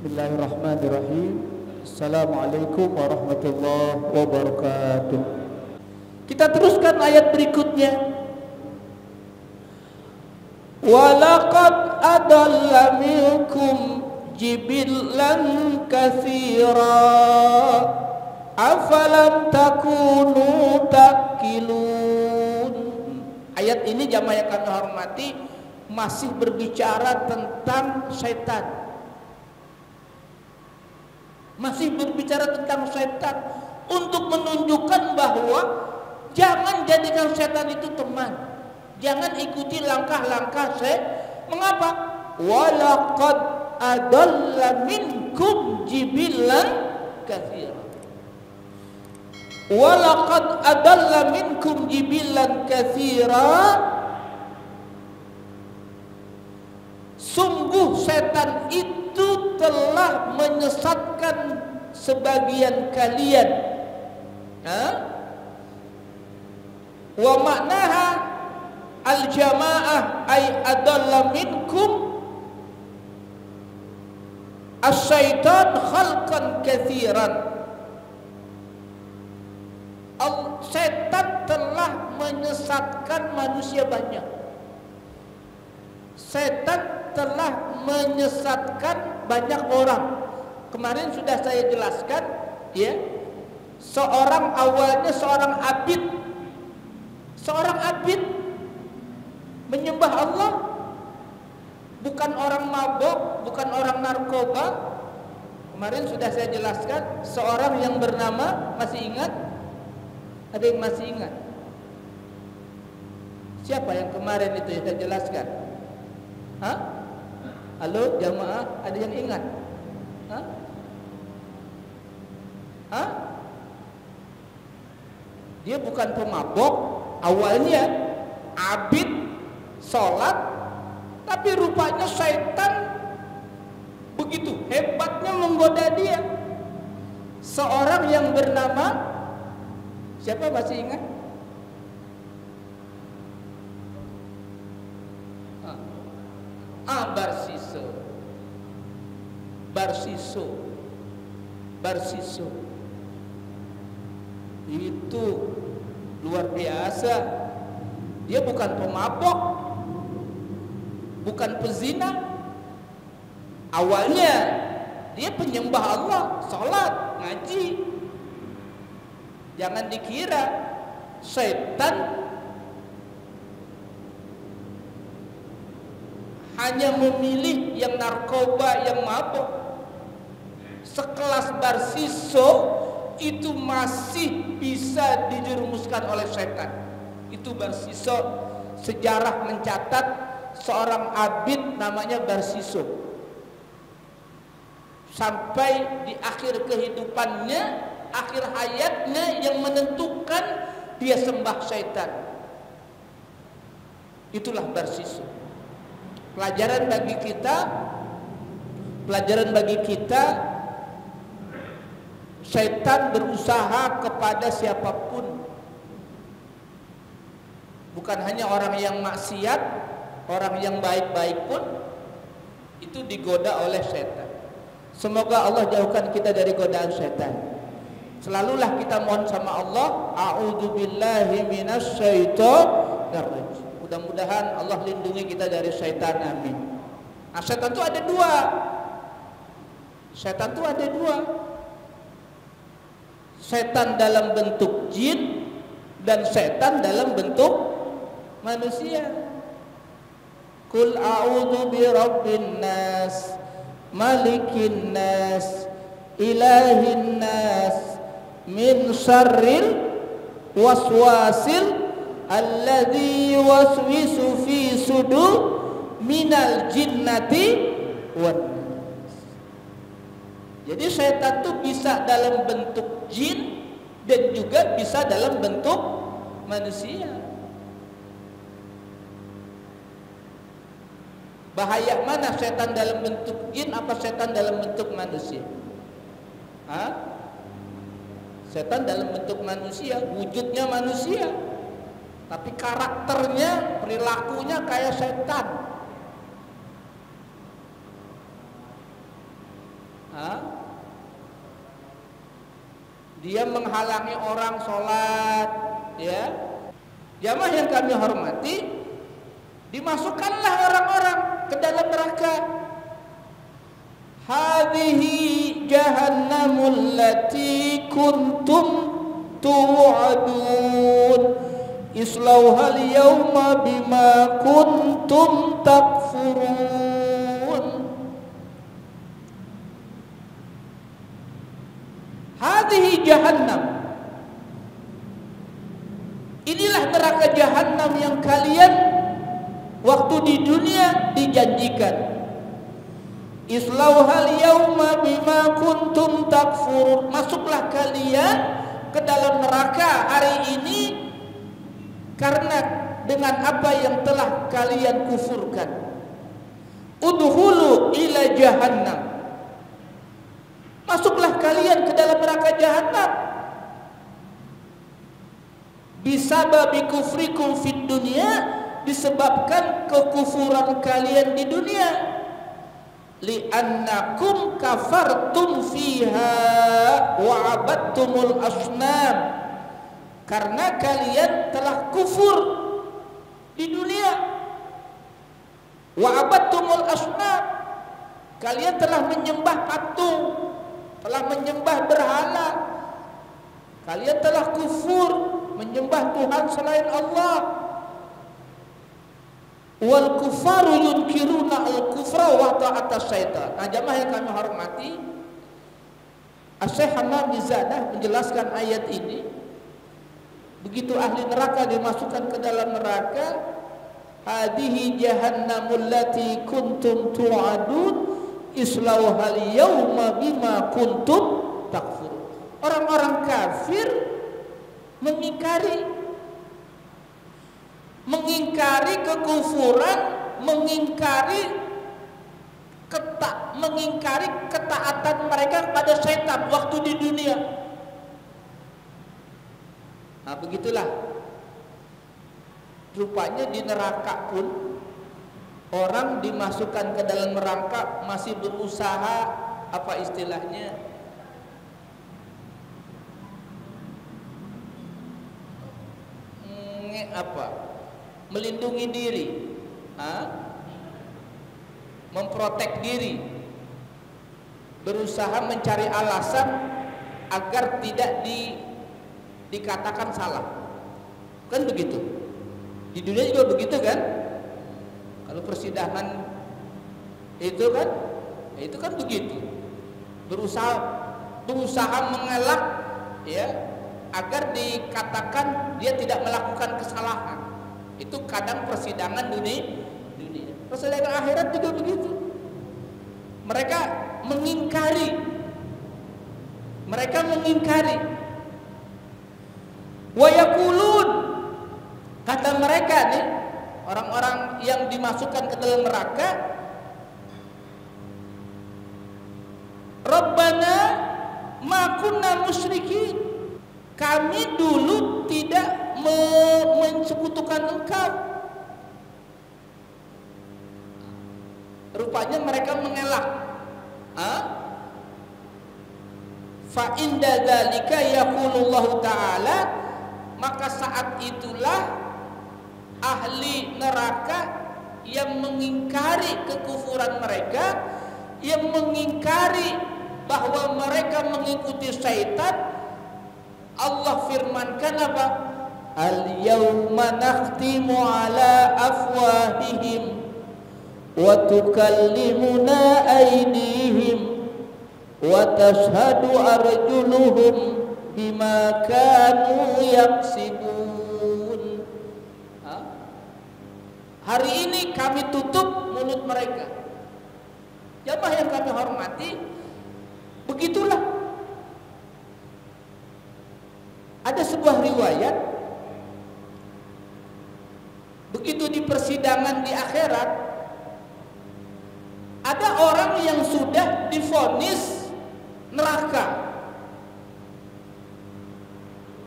Bismillahirrahmanirrahim. Assalamualaikum warahmatullahi wabarakatuh. Kita teruskan ayat berikutnya. Walaqad adalla minkum jibillan katsira afalam takunu taqilun. Ayat ini jamaah yang kami hormati masih berbicara tentang syaitan. Masih berbicara tentang setan untuk menunjukkan bahwa jangan jadikan setan itu teman. Jangan ikuti langkah-langkah setan. Mengapa? Walaqad adalla minkum jibillan katsira. Walaqad adalla minkum jibillan katsira. Sungguh setan itu telah menyesatkan sebagian kalian. Wa maknaha al-jamaah ay adalla minkum as-syaitan khalqan katsiran. Setan telah menyesatkan manusia banyak. Setan telah menyesatkan banyak orang. Kemarin sudah saya jelaskan, ya. Seorang awalnya seorang abid menyembah Allah, bukan orang mabok, bukan orang narkoba. Kemarin sudah saya jelaskan, seorang yang bernama, masih ingat? Ada yang masih ingat? Siapa yang kemarin itu saya jelaskan? Hah? Halo jamaah, ada yang ingat? Hah? Hah? Dia bukan pemabok, awalnya abid, sholat, tapi rupanya syaitan begitu hebatnya menggoda dia. Seorang yang bernama, siapa masih ingat? Barsiso itu luar biasa. Dia bukan pemabok, bukan pezina. Awalnya dia penyembah Allah, sholat, ngaji. Jangan dikira setan hanya memilih yang narkoba, yang mabok. Sekelas Barsiso itu masih bisa dijerumuskan oleh setan. Itu Barsiso. Sejarah mencatat seorang abid namanya Barsiso. Sampai di akhir kehidupannya, akhir hayatnya yang menentukan dia sembah setan. Itulah Barsiso. Pelajaran bagi kita, setan berusaha kepada siapapun. Bukan hanya orang yang maksiat, orang yang baik-baik pun itu digoda oleh setan. Semoga Allah jauhkan kita dari godaan setan. Selalulah kita mohon sama Allah, a'udzubillahi minasyaitonir rajim. Mudah-mudahan Allah lindungi kita dari setan, amin. Nah, setan itu ada dua. Setan dalam bentuk jin dan setan dalam bentuk manusia. Qul a'udzu birabbin nas, malikin nas, ilahin nas, min syarril waswasil alladzi yuwaswisu fi sudur minal jinnati wan nas. Jadi setan itu bisa dalam bentuk jin dan juga bisa dalam bentuk manusia. Bahaya mana setan dalam bentuk jin apa setan dalam bentuk manusia? Setan dalam bentuk manusia, wujudnya manusia, tapi karakternya, perilakunya kayak setan. Hah? Dia menghalangi orang sholat, ya. Jamaah yang kami hormati, dimasukkanlah orang-orang ke dalam neraka. Hadhihi jahannamul lati kuntum tu'adun islauhal yawma bima kuntum takfurun. Hadhihi jahannam, inilah neraka jahannam yang kalian waktu di dunia dijanjikan. Islauhal yauma bima kuntum takfurun, masuklah kalian ke dalam neraka hari ini karena dengan apa yang telah kalian kufurkan. Udhulu ila jahannam, masuklah kalian ke dalam neraka jahannam bisababi kufrikum fid dunya, disebabkan kekufuran kalian di dunia. Li'annakum kafartum fiha wa abadtumul asnam, karena kalian telah kufur di dunia. Wa abadtumul asnam, kalian telah menyembah patung, telah menyembah berhala, kalian telah kufur menyembah Tuhan selain Allah. Wal kufaru yunkiruna al kufra wa ta'ata syaitan. Nah, jamaah yang kami hormati, Asy-Syaikh Hamam Mizadah menjelaskan ayat ini. Begitu ahli neraka dimasukkan ke dalam neraka, hadhihi jahannamul lati kuntum tu'adun islauhal yawma bima kuntum takfurun. Orang-orang kafir mengingkari kekufuran, mengingkari ketaatan mereka kepada setan waktu di dunia. Nah, begitulah rupanya di neraka pun orang dimasukkan ke dalam neraka masih berusaha, apa istilahnya, melindungi diri, memprotek diri, berusaha mencari alasan agar tidak dikatakan salah. Kan begitu. Di dunia juga begitu kan? Kalau persidangan itu kan begitu. Berusaha mengelak, ya, agar dikatakan dia tidak melakukan kesalahan. Itu kadang persidangan dunia. Persidangan akhirat juga begitu. Mereka mengingkari. Wa yaqulun, kata mereka nih, orang-orang yang dimasukkan ke dalam neraka, Rabbana ma kunna musyrikin, kami dulu tidak mensekutukan Engkau. Rupanya mereka mengelak. Fa inda dzalika yaqulullahu ta'ala, maka saat itulah ahli neraka yang mengingkari kekufuran mereka, yang mengingkari bahwa mereka mengikuti syaitan, Allah firmankan apa? Al-yawma nakhtimu ala afwahihim wa tukallimuna aydihim wa tashhadu arjuluhum bima kanu yaksibun. Hari ini kami tutup mulut mereka. Jamaah yang kami hormati, begitulah. Ada sebuah riwayat, begitu di persidangan di akhirat, ada orang yang sudah divonis neraka.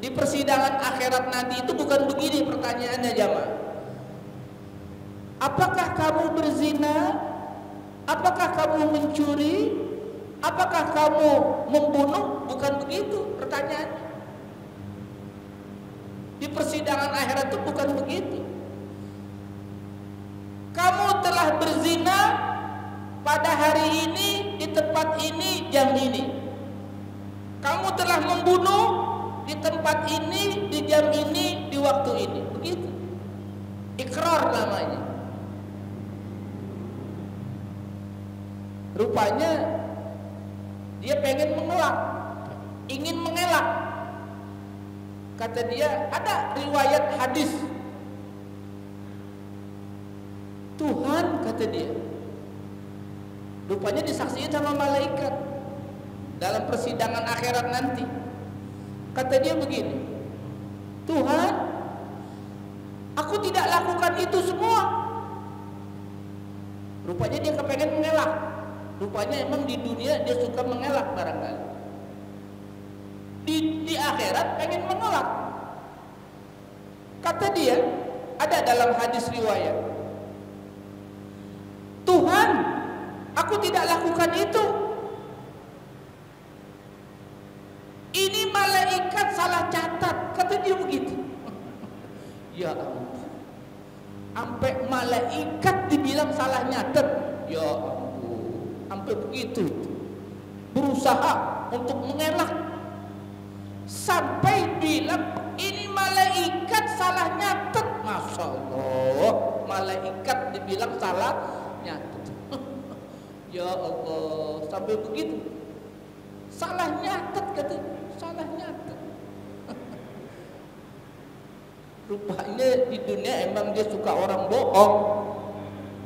Di persidangan akhirat nanti itu bukan begini pertanyaannya, jamaah. Apakah kamu berzina? Apakah kamu mencuri? apakah kamu membunuh? Bukan begitu pertanyaannya. Di persidangan akhirat itu bukan begitu. Kamu telah berzina pada hari ini, di tempat ini, jam ini. Kamu telah membunuh di tempat ini, di jam ini, di waktu ini. Begitu. Ikrar namanya. Rupanya dia pengen mengelak, ingin mengelak. Kata dia, ada riwayat hadis. Tuhan, kata dia, rupanya disaksikan sama malaikat dalam persidangan akhirat nanti. Kata dia begini, Tuhan, aku tidak lakukan itu semua. Rupanya dia kepengen mengelak. Rupanya emang di dunia dia suka mengelak barangkali. Di akhirat pengen mengelak. Kata dia, ada dalam hadis riwayat, Tuhan, aku tidak lakukan itu. Ini malaikat salah catat. Kata dia begitu. Ya ampun. Sampai malaikat dibilang salah nyatet. Ya ampun. Sampai begitu. Berusaha untuk mengelak. Sampai bilang ini malaikat salah nyatet. Masya Allah. Malaikat dibilang salah nyatet. Ya Allah. Sampai begitu. Salah nyatet katanya. Salah nyatet. Rupanya di dunia emang dia suka orang bohong,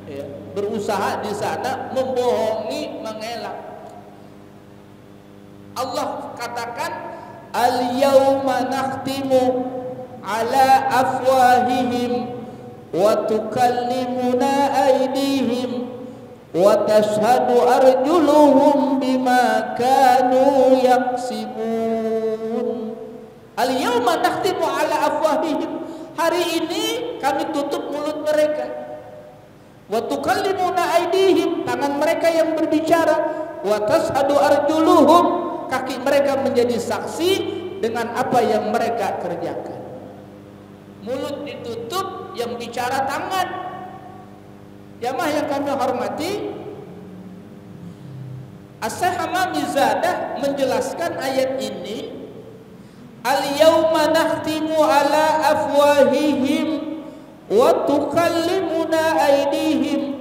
ya, berusaha di sana membohongi, mengelak. Allah katakan, al-yawma nakhtimu ala afwahihim wa tukallimuna aydihim wa tashhadu arjuluhum bima kanu yaksibun. Al-yawma nakhtimu ala afwahihim. Hari ini kami tutup mulut mereka. Wa tukallimuna aydihim, tangan mereka yang berbicara. Wa tashhadu arjuluhum, kaki mereka menjadi saksi dengan apa yang mereka kerjakan. Mulut ditutup, yang bicara tangan. Jamaah yang kami hormati, As-Syaikh Hamamizadah menjelaskan ayat ini, al-yawma nakhtimu ala afwahihim wa tukallimuna aydihim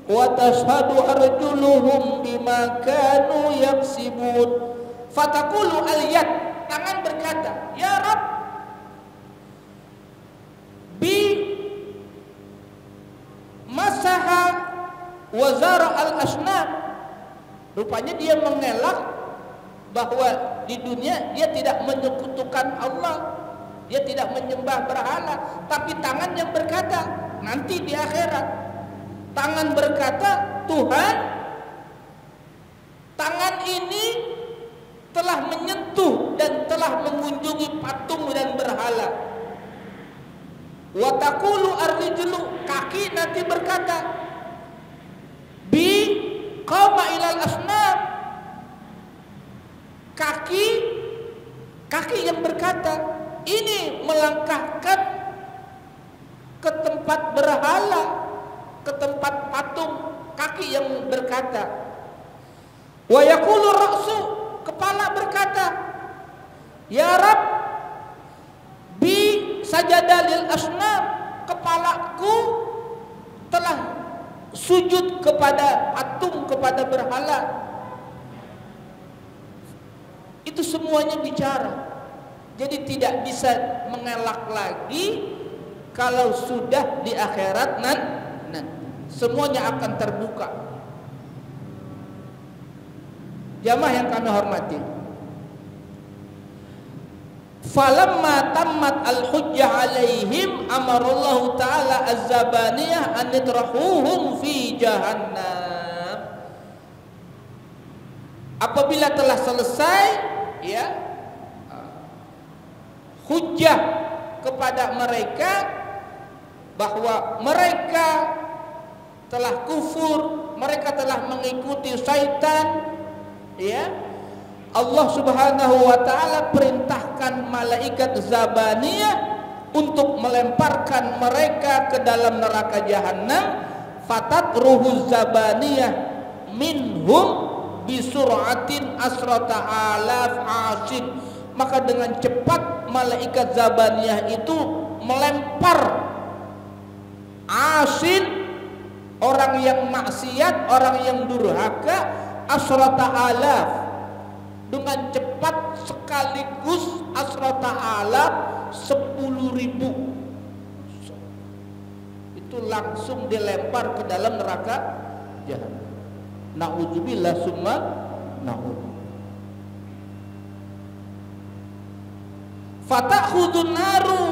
wa tashhadu arjuluhum bima kanu yaksibun. Fataqulu al-yad, tangan berkata, ya Rabb, bi masaha wa zara al-asnam. Rupanya dia mengelak bahwa di dunia dia tidak menyekutukan Allah, dia tidak menyembah berhala, tapi tangan yang berkata nanti di akhirat, tangan berkata, Tuhan, tangan ini telah menyentuh dan telah mengunjungi patung dan berhala. Wa taqulu ar-rijlu, kaki nanti berkata, bi qama ilal asnam, kaki yang berkata, ini melangkahkan ke tempat berhala, ke tempat patung. Kaki yang berkata, wa yaqulu ra'su, kepala berkata, ya Rabb, bi sajada lil asnam, kepalaku telah sujud kepada patung, kepada berhala. Itu semuanya bicara. Jadi tidak bisa mengelak lagi kalau sudah di akhirat nanti. Semuanya akan terbuka. Jamaah yang kami hormati, falamma tammat al-hujjah alaihim amarallahu ta'ala az-zabaniyah an yatrahuhum fi jahannam. Apabila telah selesai, ya, hujjah kepada mereka bahwa mereka telah kufur, mereka telah mengikuti syaitan, ya, Allah Subhanahu wa taala perintahkan malaikat Zabaniyah untuk melemparkan mereka ke dalam neraka jahanam. Fatat ruhu Zabaniyah minhum bisur'atin asrata alaf asin. Maka dengan cepat malaikat Zabaniyah itu melempar asin, orang yang maksiat, orang yang durhaka, asrata alaf, dengan cepat sekaligus asrata alaf 10.000 itu langsung dilempar ke dalam neraka jahanam. Na'udzubillah summa na'udzubillah. Fatakhudun naru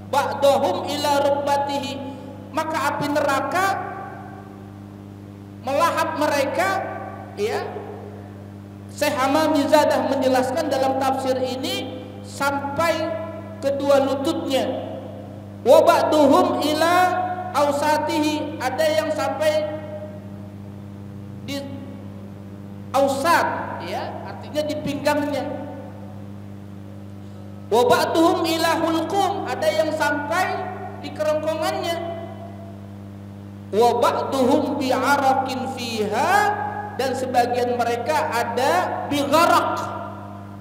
ba'dahum ila rubbatihi. Maka api neraka melahap mereka, ya. Syekh Hamamizadah menjelaskan dalam tafsir ini sampai kedua lututnya. Wa ba'duhum ila ausatihi, ada yang sampai di ausat, ya, artinya di pinggangnya. Wa ba'duhum ila hulqum, ada yang sampai di kerongkongannya. Wa ba'duhum bi'arakin fiha, dan sebagian mereka ada bigharaq.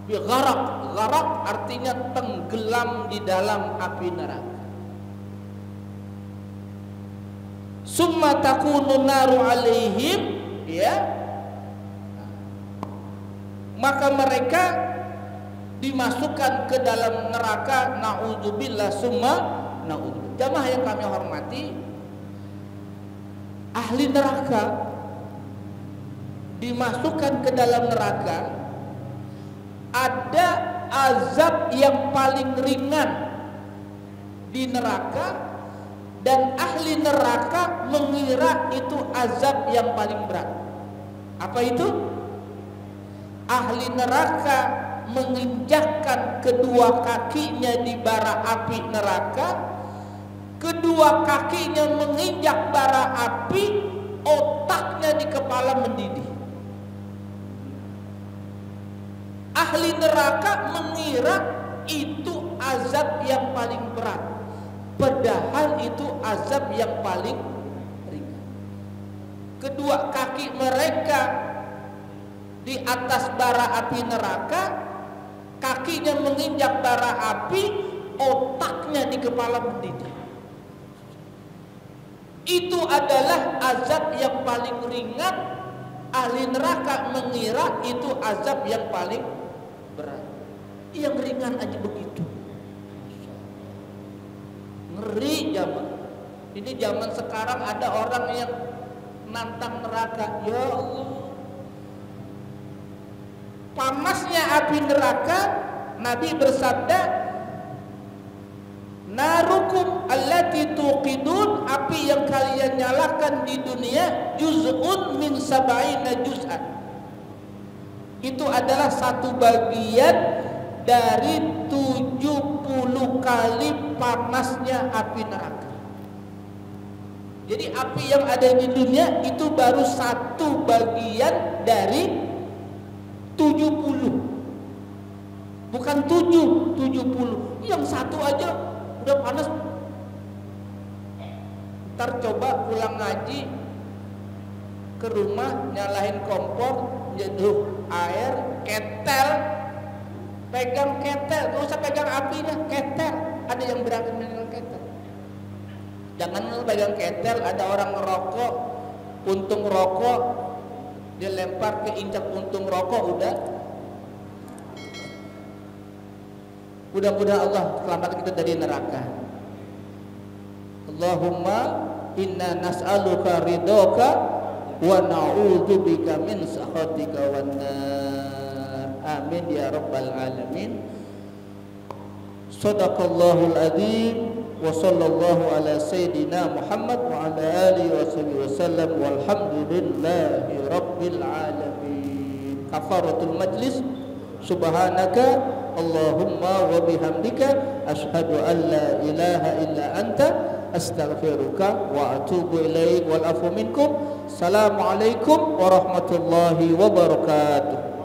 Bigharaq, gharaq artinya tenggelam di dalam api neraka. Summa takunu naru alaihim, ya. Maka mereka dimasukkan ke dalam neraka. Na'udzubillah summa na'udzubillah. Jamaah yang kami hormati, ahli neraka dimasukkan ke dalam neraka, ada azab yang paling ringan di neraka, dan ahli neraka mengira itu azab yang paling berat. Apa itu? Ahli neraka menginjakkan kedua kakinya di bara api neraka, kedua kakinya menginjak bara api, otaknya di kepala mendidih. Ahli neraka mengira itu azab yang paling berat, padahal itu azab yang paling ringan. Kedua kaki mereka di atas bara api neraka, kakinya menginjak bara api, otaknya di kepala mendidih. Itu adalah azab yang paling ringan. Ahli neraka mengira itu azab yang paling berat. Yang ringan aja begitu. Ngeri zaman. Ini zaman sekarang ada orang yang nantang neraka. Ya Allah, panasnya api neraka, Nabi bersabda, narukum allati tuqidun, api yang kalian nyalakan di dunia, juz'un min sab'ina juz'an, itu adalah satu bagian dari 70 kali panasnya api neraka. Jadi api yang ada di dunia itu baru satu bagian dari 70, bukan 70. Yang satu aja udah panas. Ntar coba pulang ngaji ke rumah, nyalain kompor, nyeduh air, ketel, pegang ketel, gak usah pegang apinya, ketel. Ada yang berani megang ketel. Jangan lu pegang ketel, ada orang ngerokok, puntung rokok dilempar ke injak puntung rokok, udah. Mudah-mudahan Allah selamatkan kita dari neraka. Allahumma inna nas'aluka ridhoka wa na'udzubika min sakhatika wan nar. Amin ya rabbal alamin. Shadaqallahul adzim wa sallallahu ala sayyidina Muhammad wa ala alihi wa sallam walhamdulillahi rabbil alamin. Kafaratul majlis. Subhanaka Allahumma wa bihamdika asyhadu an la ilaha illa anta astaghfiruka wa atubu ilaik wal afu minkum. Assalamualaikum warahmatullahi wabarakatuh.